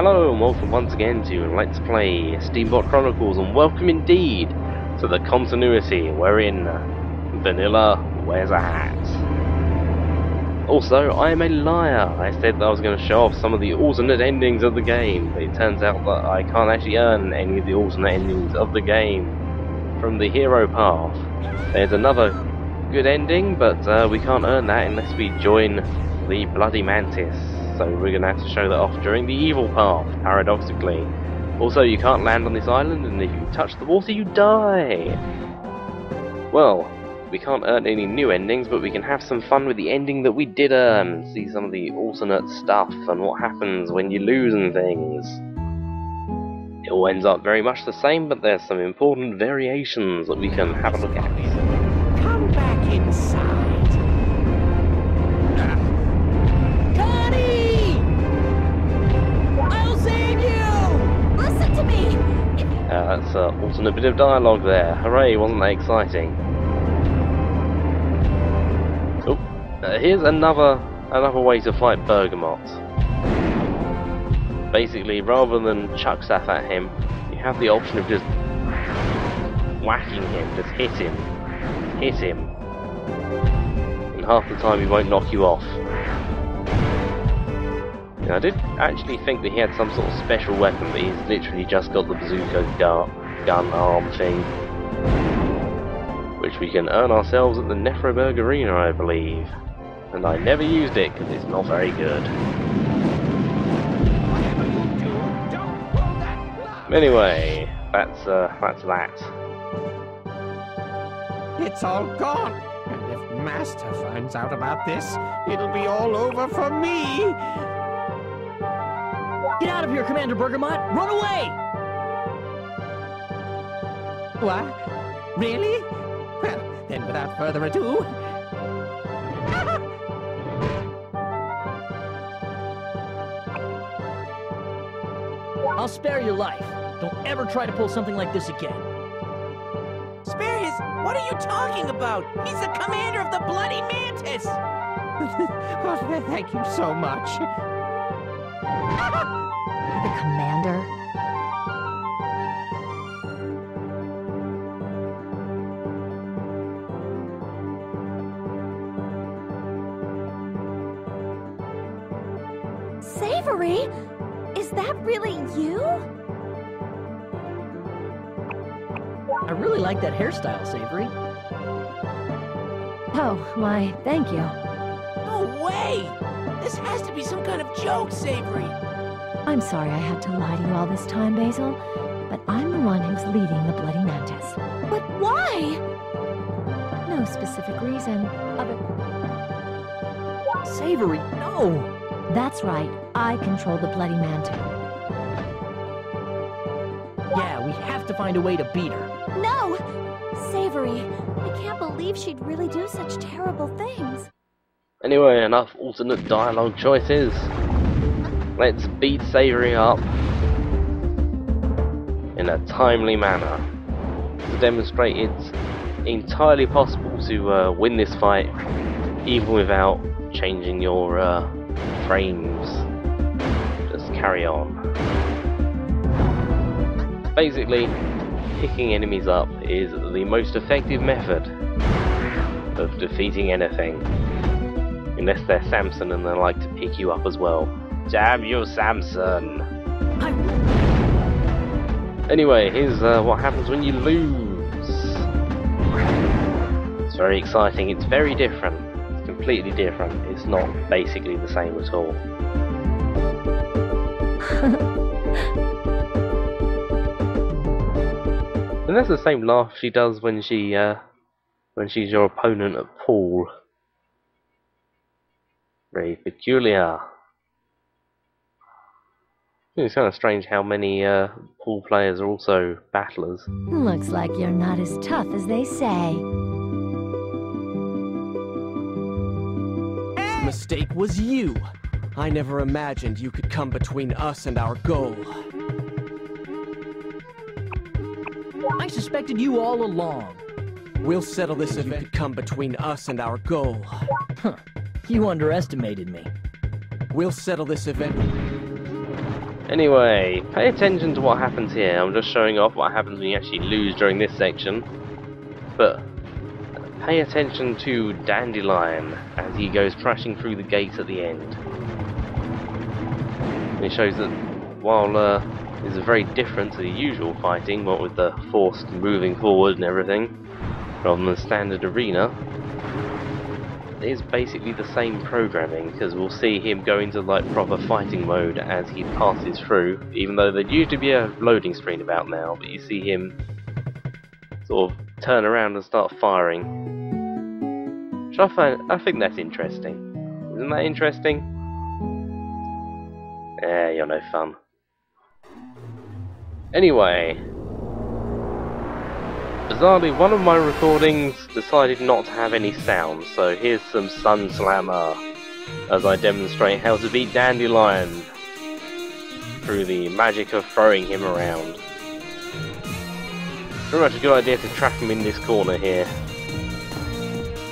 Hello and welcome once again to Let's Play Steambot Chronicles, and welcome indeed to the continuity wherein Vanilla wears a hat. Also, I am a liar. I said that I was going to show off some of the alternate endings of the game, but it turns out that I can't actually earn any of the alternate endings of the game from the hero path. There's another good ending, but we can't earn that unless we join the Bloody Mantis. So we're going to have to show that off during the evil path, paradoxically. Also, you can't land on this island, and if you touch the water, you die! Well, we can't earn any new endings, but we can have some fun with the ending that we did earn, see some of the alternate stuff, and what happens when you lose and things. It all ends up very much the same, but there's some important variations that we can have a look at. Come back inside. That's an alternate bit of dialogue there. Hooray, wasn't that exciting? Oh, here's another way to fight Bergamot. Basically, rather than chuck stuff at him, you have the option of just whacking him, just hit him, and half the time he won't knock you off. I did actually think that he had some sort of special weapon, but he's literally just got the bazooka gun arm thing, which we can earn ourselves at the Nephroberg Arena, I believe. And I never used it because it's not very good. Anyway, that's that. It's all gone, and if Master finds out about this, it'll be all over for me. Get out of here, Commander Bergamot! Run away! What? Really? Well, then without further ado... I'll spare your life. Don't ever try to pull something like this again. Spare his... What are you talking about? He's the commander of the Bloody Mantis! Oh, thank you so much. The commander? Savory? Is that really you? I really like that hairstyle, Savory. Oh, why, thank you. No way! This has to be some kind of joke, Savory! I'm sorry I had to lie to you all this time, Basil, but I'm the one who's leading the Bloody Mantis. But why? No specific reason, other... Savory, no! That's right, I control the Bloody Mantis. Yeah, we have to find a way to beat her. No! Savory, I can't believe she'd really do such terrible things. Anyway, enough alternate dialogue choices. Let's beat Savory up in a timely manner to demonstrate it's entirely possible to win this fight even without changing your frames. Just carry on. Basically, picking enemies up is the most effective method of defeating anything. Unless they're Samson and they like to pick you up as well. Damn you, Samson! Anyway, here's what happens when you lose. It's very exciting. It's very different. It's completely different. It's not basically the same at all. And that's the same laugh she does when she's your opponent at pool. Very peculiar. It's kind of strange how many pool players are also battlers. Looks like you're not as tough as they say. The mistake was you. I never imagined you could come between us and our goal. I suspected you all along. We'll settle this if you could come between us and our goal. Huh. You underestimated me. We'll settle this event. Anyway, pay attention to what happens here. I'm just showing off what happens when you actually lose during this section. But pay attention to Dandelion as he goes crashing through the gate at the end. And it shows that while this is very different to the usual fighting, what with the forced moving forward and everything, rather than the standard arena, it is basically the same programming, because we'll see him go into like proper fighting mode as he passes through, even though there'd usually be a loading screen about now, but you see him sort of turn around and start firing. Which I think that's interesting. Isn't that interesting? You're no fun. Anyway, bizarrely, one of my recordings decided not to have any sound, so here's some Sun Slammer as I demonstrate how to beat Dandelion through the magic of throwing him around. Pretty much a good idea to trap him in this corner here.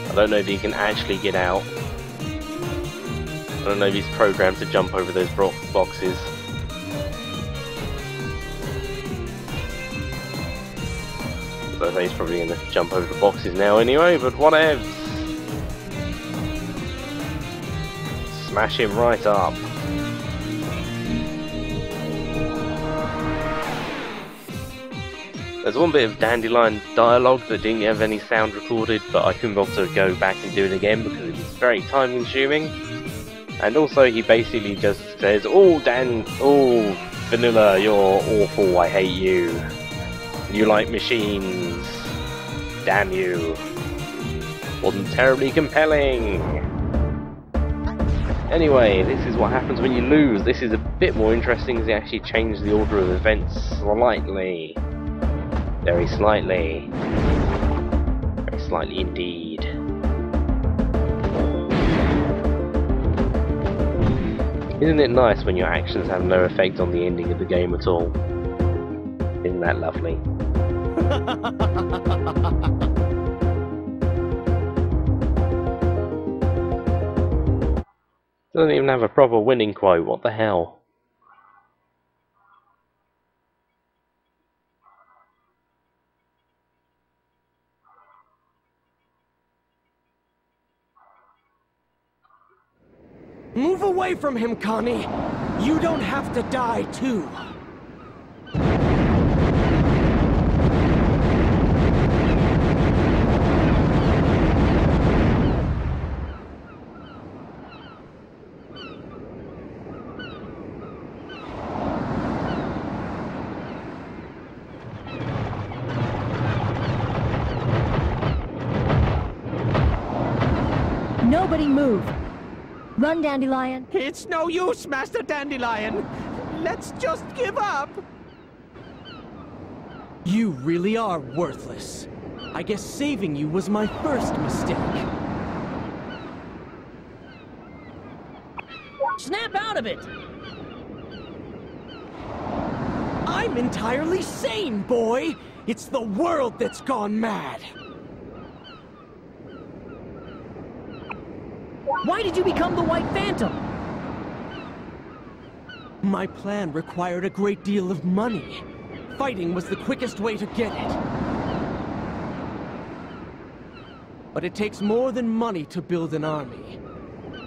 I don't know if he can actually get out. I don't know if he's programmed to jump over those boxes. So I think he's probably going to jump over the boxes now anyway, but whatevs. Smash him right up. There's one bit of Dandelion dialogue that didn't have any sound recorded, but I couldn't bother to go back and do it again because it was very time consuming. And also he basically just says, oh Vanilla, you're awful, I hate you. You like machines. Damn you. Wasn't terribly compelling. Anyway, this is what happens when you lose. This is a bit more interesting because they actually changed the order of events slightly. Very slightly. Very slightly indeed. Isn't it nice when your actions have no effect on the ending of the game at all? Isn't that lovely? Doesn't even have a proper winning quote, what the hell? Move away from him, Connie! You don't have to die, too! Nobody move! Run, Dandelion! It's no use, Master Dandelion. Let's just give up. You really are worthless. I guess saving you was my first mistake. Snap out of it! I'm entirely sane, boy! It's the world that's gone mad! Why did you become the White Phantom? My plan required a great deal of money. Fighting was the quickest way to get it. But it takes more than money to build an army.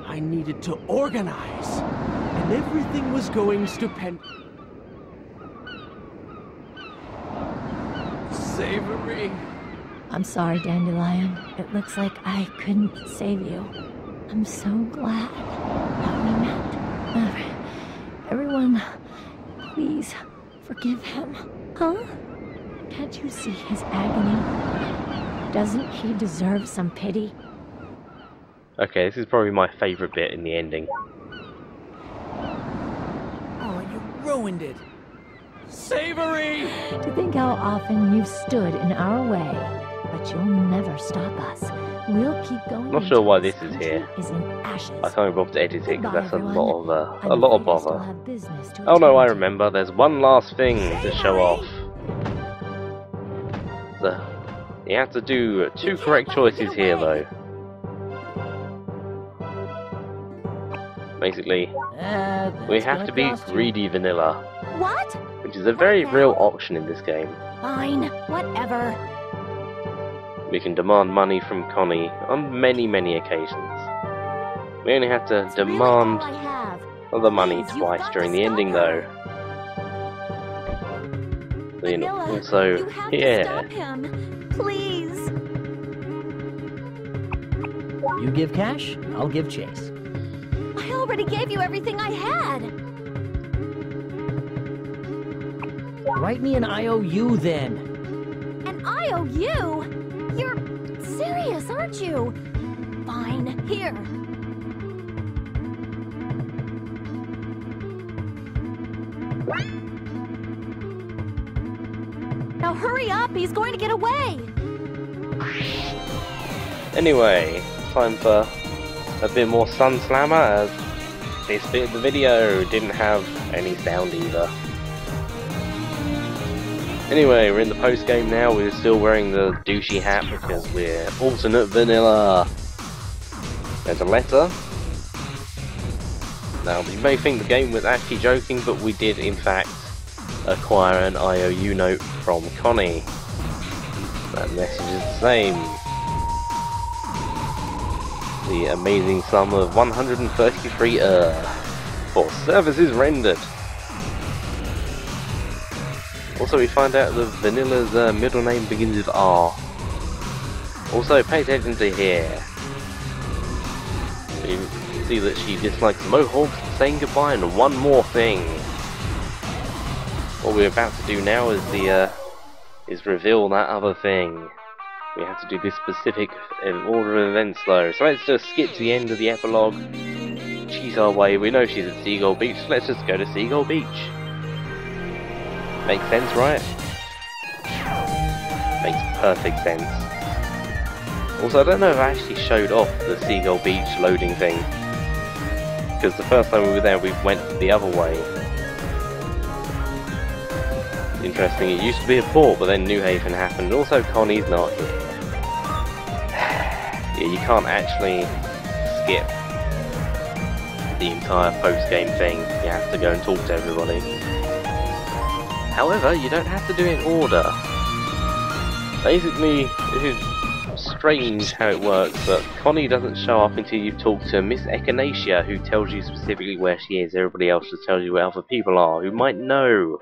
I needed to organize, and everything was going stupendous. Savory. I'm sorry, Dandelion. It looks like I couldn't save you. I'm so glad that we met. Everyone, please forgive him. Huh? Can't you see his agony? Doesn't he deserve some pity? Okay, this is probably my favourite bit in the ending. Oh, you ruined it. Savory! To think how often you've stood in our way, but you'll never stop us. We'll keep going. Not sure why this is here. Is in ashes. I can't bother to edit it because that's a Goodbye, lot of bother. Oh no, I remember. There's one last thing to show off. So, you have to do 2 correct choices here, though. Basically, we have to be greedy vanilla, What? which is a very real option in this game. Fine, whatever. We can demand money from Connie on many, many occasions. We only have to It's really demand all I have. the money Please, you've twice got during to the stop ending, her. though. Then Vanilla, also you have to here, stop him. Please. You give cash, I'll give chase. I already gave you everything I had. Write me an IOU then. An IOU? You're serious, aren't you? Fine, here. Now hurry up, he's going to get away. anyway, time for a bit more Sun Slammer, as this bit of the video didn't have any sound either. Anyway, we're in the post game now. We're still wearing the douchey hat because we're alternate vanilla. There's a letter. Now, you may think the game was actually joking, but we did in fact acquire an IOU note from Connie. That message is the same. The amazing sum of 133 for services rendered. Also, we find out that Vanilla's middle name begins with R. Also, pay attention to here. You can see that she dislikes mohawks, saying goodbye, and one more thing. What we're about to do now is reveal that other thing. We have to do this specific order of events though. So let's just skip to the end of the epilogue. She's our way. We know she's at Seagull Beach. So let's just go to Seagull Beach. Makes sense, right? Makes perfect sense. Also, I don't know if I actually showed off the Seagull Beach loading thing, because the first time we were there we went the other way. Interesting, it used to be a port, but then New Haven happened. Also, Connie's not here. Yeah, you can't actually skip the entire post-game thing. You have to go and talk to everybody. However, you don't have to do it in order. Basically, it is strange how it works, but Connie doesn't show up until you've talked to Miss Echinacea, who tells you specifically where she is. Everybody else just tells you where other people are, who might know.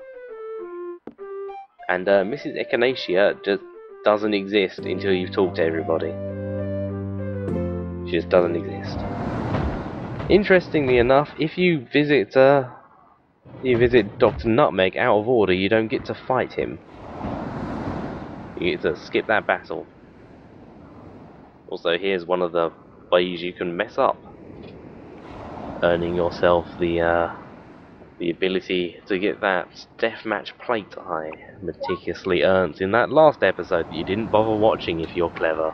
And Mrs. Echinacea just doesn't exist until you've talked to everybody. She just doesn't exist. Interestingly enough, if you visit Dr. Nutmeg out of order, you don't get to fight him. You get to skip that battle. Also, here's one of the ways you can mess up, earning yourself the ability to get that deathmatch plate I meticulously earned in that last episode that you didn't bother watching if you're clever.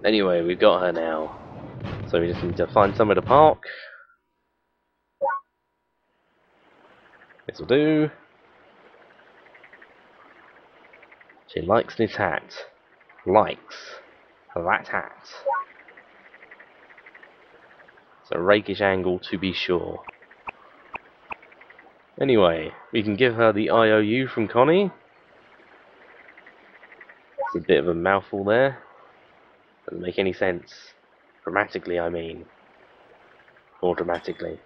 Anyway, we've got her now. So we just need to find somewhere to park. This'll do. She likes this hat. Likes that hat. It's a rakish angle to be sure. Anyway, we can give her the IOU from Connie. It's a bit of a mouthful there. Doesn't make any sense. Grammatically, I mean. Or dramatically.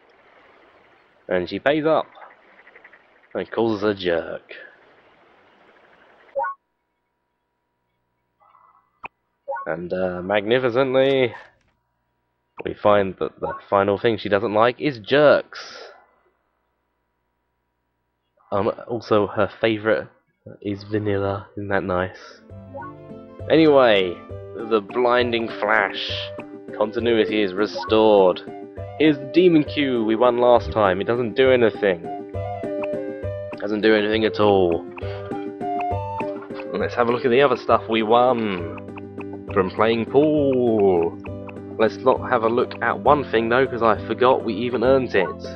And she pays up. And calls us a jerk. And magnificently, we find that the final thing she doesn't like is jerks. Also, her favourite is vanilla. Isn't that nice? Anyway, the blinding flash. Continuity is restored. Here's the demon Q we won last time. It doesn't do anything. Doesn't do anything at all. Let's have a look at the other stuff we won from playing pool. Let's not have a look at one thing though, because I forgot we even earned it.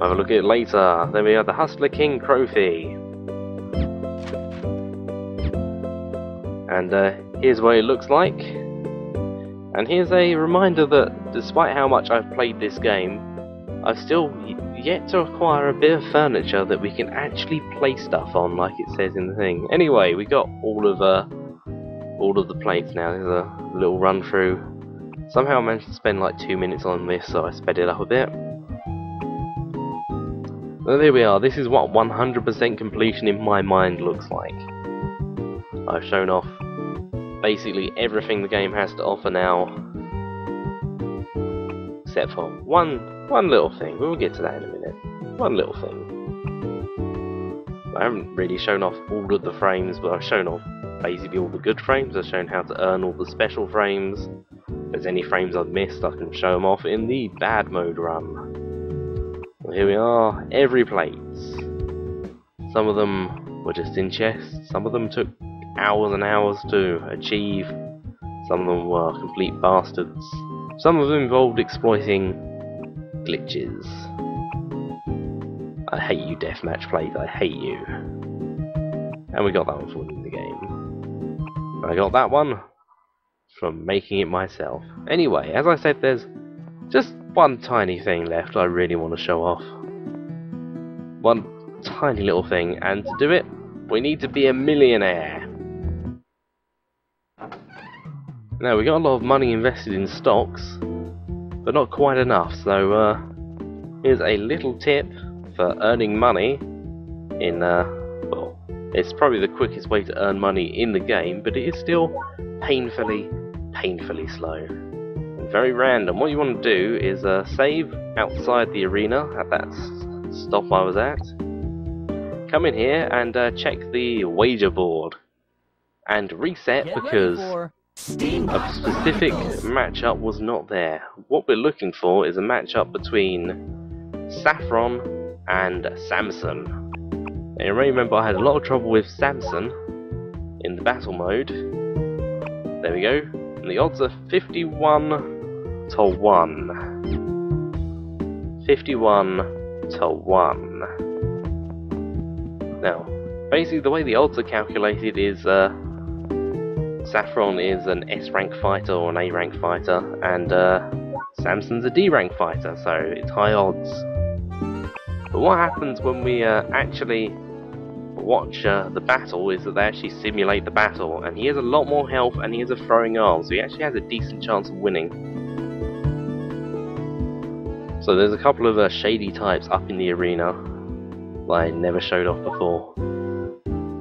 I'll have a look at it later. Then we have the Hustler King trophy. And here's what it looks like. And here's a reminder that despite how much I've played this game, I've still yet to acquire a bit of furniture that we can actually play stuff on, like it says in the thing. Anyway, we got all of the plates now. There's a little run through. Somehow I managed to spend like 2 minutes on this, so I sped it up a bit. So there we are. This is what 100% completion in my mind looks like. I've shown off basically everything the game has to offer now, except for one little thing. We'll get to that in a minute. One little thing. I haven't really shown off all of the frames, but I've shown off basically all the good frames. I've shown how to earn all the special frames. If there's any frames I've missed, I can show them off in the bad mode run. Well, here we are, every plate. Some of them were just in chests, some of them took hours and hours to achieve, some of them were complete bastards, some of them involved exploiting glitches. I hate you, deathmatch plays, I hate you. And we got that one for in the game. I got that one from making it myself. Anyway, as I said, there's just one tiny thing left I really want to show off. One tiny little thing, and to do it, we need to be a millionaire. Now, we got a lot of money invested in stocks, but not quite enough, so here's a little tip for earning money in, well, it's probably the quickest way to earn money in the game, but it is still painfully slow. And very random. What you want to do is save outside the arena at that stop I was at. Come in here and check the wager board. And reset because a specific matchup was not there. What we're looking for is a matchup between Saffron and Samson. Now, you may remember I had a lot of trouble with Samson in the battle mode. There we go. And the odds are 51 to 1. 51 to 1. Now, basically the way the odds are calculated is Saffron is an S rank fighter or an A rank fighter, and Samson's a D rank fighter, so it's high odds. But what happens when we actually watch the battle is that they actually simulate the battle, and he has a lot more health and he has a throwing arm, so he actually has a decent chance of winning. So there's a couple of shady types up in the arena that I never showed off before.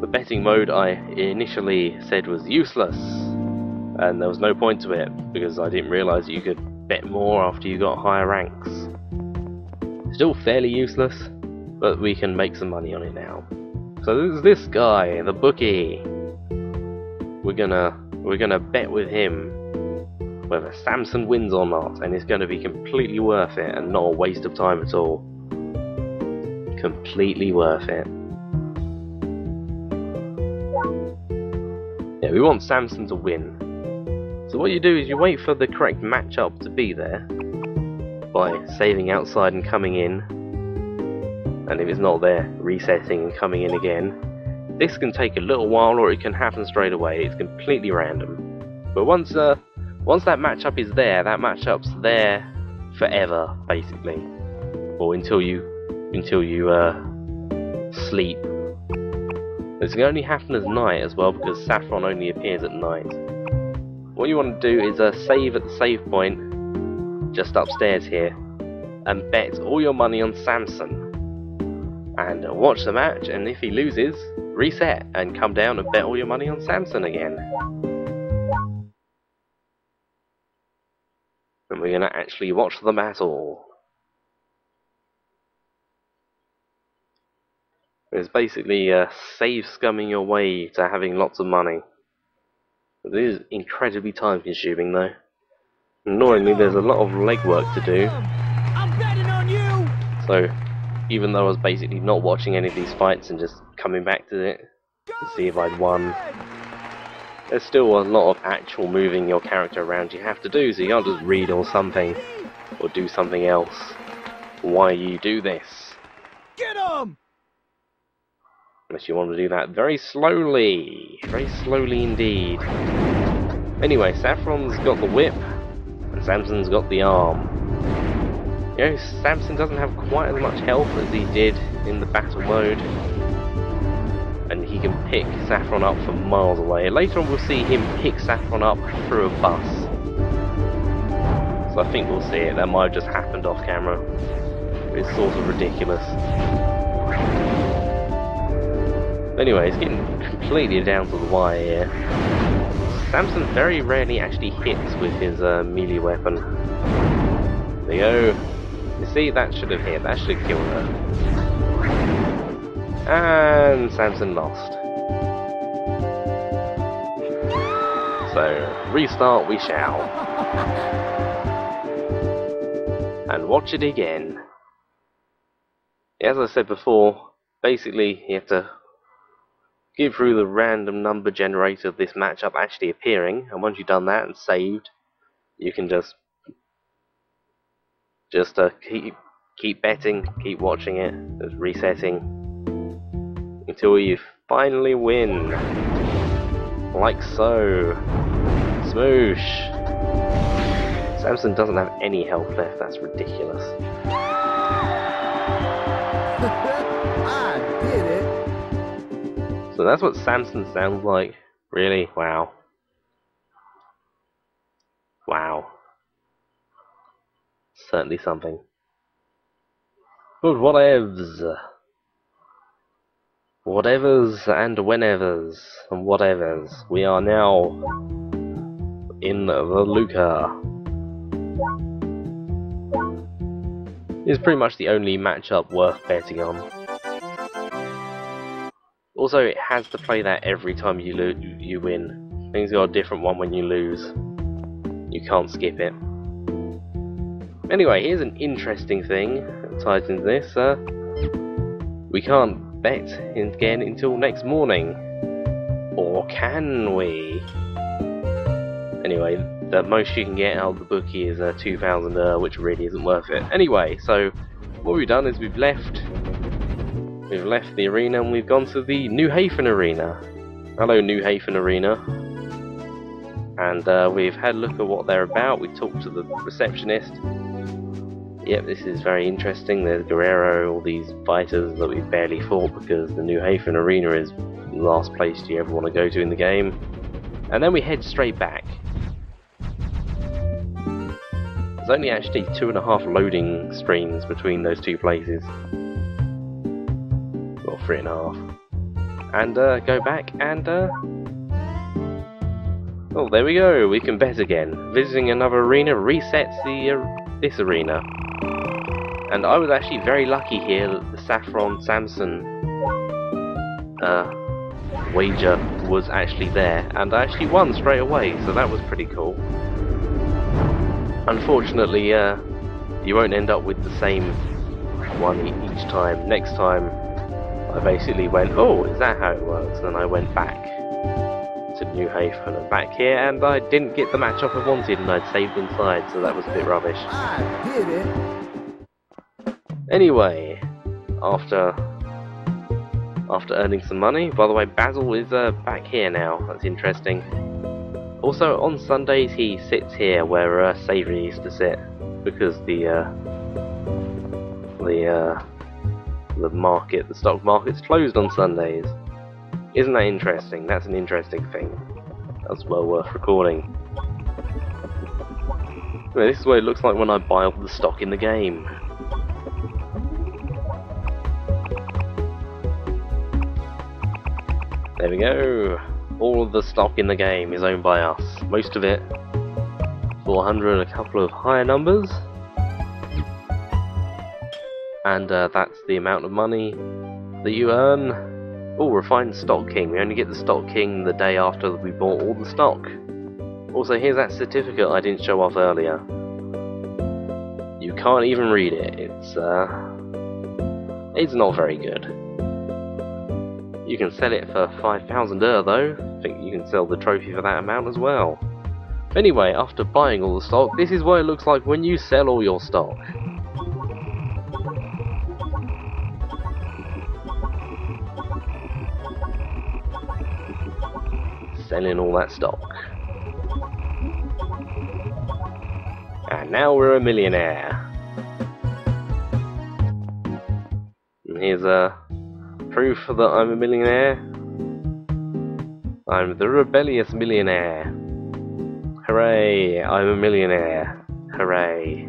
The betting mode I initially said was useless, and there was no point to it because I didn't realise you could bet more after you got higher ranks. Still fairly useless, but we can make some money on it now. So there's this guy, the bookie. We're gonna bet with him whether Samson wins or not, and it's gonna be completely worth it and not a waste of time at all. Completely worth it. Yeah, we want Samson to win. So what you do is you wait for the correct matchup to be there by saving outside and coming in, and if it's not there, resetting and coming in again. This can take a little while or it can happen straight away. It's completely random. But once that matchup is there, that matchup's there forever, basically. Or until you sleep. This can only happen at night as well, because Saffron only appears at night. What you want to do is save at the save point just upstairs here and bet all your money on Samson. And watch the match, and if he loses, reset and come down and bet all your money on Samson again. And we're going to actually watch the battle. It's basically save scumming your way to having lots of money. It is incredibly time consuming though. Annoyingly, there's a lot of legwork to do. I'm betting on you. So, even though I was basically not watching any of these fights and just coming back to it to see if I'd won, there's still a lot of actual moving your character around you have to do, so you can't just read or something, or do something else. Why you do this? Get him! Unless you want to do that very slowly indeed. Anyway, Saffron's got the whip, And Samson's got the arm. You know, Samson doesn't have quite as much health as he did in the battle mode. And he can pick Saffron up from miles away. Later on we'll see him pick Saffron up through a bus. So I think we'll see it. That might have just happened off camera. It's sort of ridiculous. Anyway, it's getting completely down to the wire here. Samson very rarely actually hits with his melee weapon. There you go. You see, that should have hit. That should have killed her. And Samson lost. So, restart we shall. And watch it again. As I said before, basically you have to get through the random number generator of this matchup actually appearing, and once you've done that and saved, you can just keep betting, keep watching it, just resetting until you finally win, like so. Smoosh. Samson doesn't have any health left. That's ridiculous. I did it. So that's what Samson sounds like. Really? Wow. Wow. Certainly something. But whatevs. Whatevers and whenevers and whatevers. We are now in the Luca. It's pretty much the only matchup worth betting on. Also, it has to play that every time you win. Things got a different one when you lose. You can't skip it. Anyway, here's an interesting thing that ties into this. We can't bet again until next morning. Or can we? Anyway, the most you can get out of the bookie is 2,000, which really isn't worth it. Anyway, so what we've done is we've left the arena and we've gone to the New Haven arena. Hello, New Haven arena. And we've had a look at what they're about. We talked to the receptionist. Yep, this is very interesting. There's Guerrero, all these fighters that we've barely fought because the New Haven arena is the last place you ever want to go to in the game. And then we head straight back. There's only actually 2.5 loading screens between those two places. Well, 3.5. And go back and oh, there we go. We can bet again. Visiting another arena resets the this arena. And I was actually very lucky here that the Saffron Samson wager was actually there, and I actually won straight away, so that was pretty cool. Unfortunately, you won't end up with the same one each time. Next time, I basically went, oh, is that how it works? And then I went back to New Haven and back here, and I didn't get the matchup I wanted, and I'd saved inside, so that was a bit rubbish. I did it. Anyway, after earning some money, by the way, Basil is back here now. That's interesting. Also, on Sundays he sits here where Savory used to sit, because the stock market's closed on Sundays. Isn't that interesting? That's an interesting thing. That's well worth recording. Well, this is what it looks like when I buy all the stock in the game. There we go. All of the stock in the game is owned by us. Most of it. 400, a couple of higher numbers. And that's the amount of money that you earn. Oh, refined stock king. We only get the stock king the day after we bought all the stock. Also, here's that certificate I didn't show off earlier. You can't even read it. It's not very good. You can sell it for 5,000 though. I think you can sell the trophy for that amount as well. Anyway, after buying all the stock, this is what it looks like when you sell all your stock. Selling all that stock. now we're a millionaire. And here's proof that I'm a millionaire. I'm the rebellious millionaire. Hooray, I'm a millionaire. Hooray.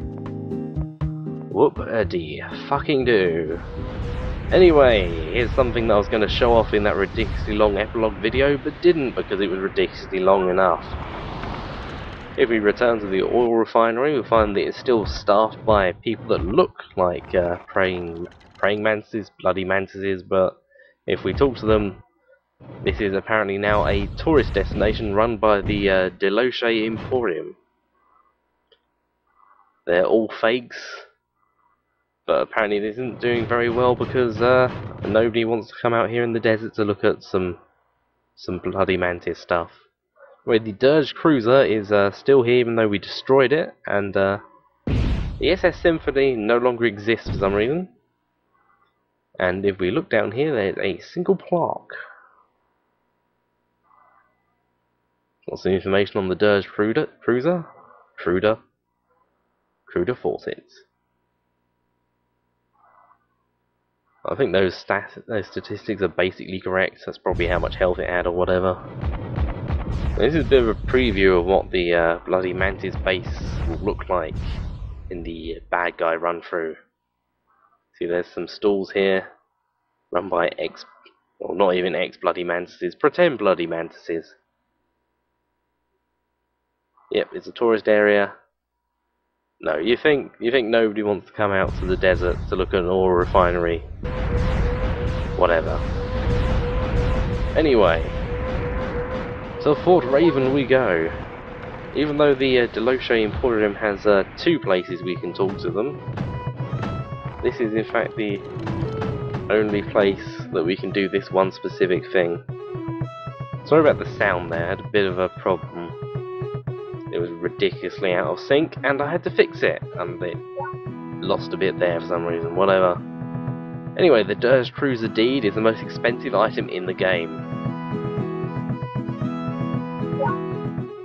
Whoop-a-dee, fucking do. Anyway, here's something that I was going to show off in that ridiculously long epilogue video, but didn't because it was ridiculously long enough. If we return to the oil refinery, we'll find that it's still staffed by people that look like praying mantises, bloody mantises, but if we talk to them, this is apparently now a tourist destination run by the Deloche Emporium. They're all fakes, but apparently this isn't doing very well because nobody wants to come out here in the desert to look at some bloody mantis stuff. Anyway, the Dirge Cruiser is still here even though we destroyed it, and the SS Symphony no longer exists for some reason. And if we look down here, there's a single plaque. Lots of information on the Dirge Cruiser faucets. I think those statistics are basically correct. That's probably how much health it had or whatever. This is a bit of a preview of what the bloody Mantis base will look like in the bad guy run through. See, there's some stalls here run by well, not even bloody mantises, pretend bloody mantises. Yep, it's a tourist area. No, you think nobody wants to come out to the desert to look at an oil refinery? Whatever. Anyway, so Fort Raven we go. Even though the Deloche Emporium has 2 places we can talk to them, this is in fact the only place that we can do this one specific thing. Sorry about the sound there, I had a bit of a problem. It was ridiculously out of sync and I had to fix it, and it lost a bit there for some reason, whatever. Anyway, the Dirge Cruiser Deed is the most expensive item in the game.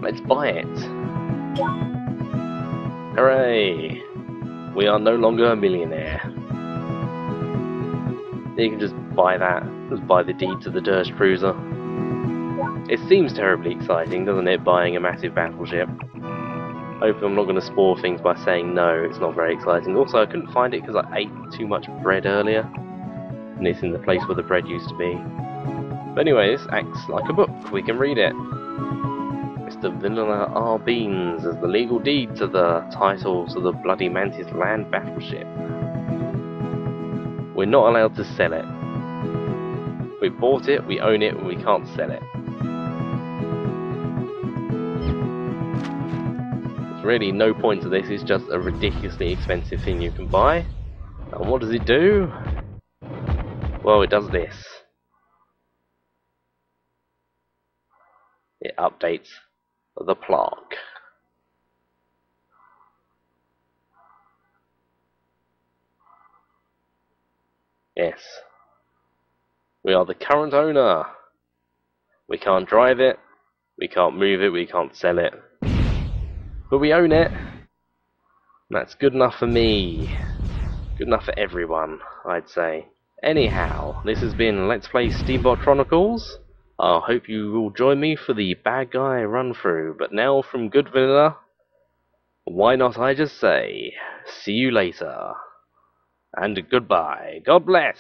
Let's buy it. Hooray! We are no longer a millionaire. You can just buy that. Just buy the deed to the Dirge Cruiser. It seems terribly exciting, doesn't it, buying a massive battleship? Hopefully I'm not going to spoil things by saying no, it's not very exciting. Also, I couldn't find it because I ate too much bread earlier. And it's in the place where the bread used to be. But anyway, this acts like a book. We can read it. Mr. Vanilla R. Beans as the legal deed to the title to the Bloody Mantis land battleship. We're not allowed to sell it. We bought it, we own it, and we can't sell it. There's really no point to this, it's just a ridiculously expensive thing you can buy. And what does it do? Well, it does this. It updates the plaque. Yes. We are the current owner. We can't drive it, we can't move it, we can't sell it. But we own it. That's good enough for me. Good enough for everyone, I'd say. Anyhow, this has been Let's Play Steambot Chronicles. I hope you will join me for the bad guy run through. But now from Good Vanilla, why not I just say, see you later. And goodbye. God bless.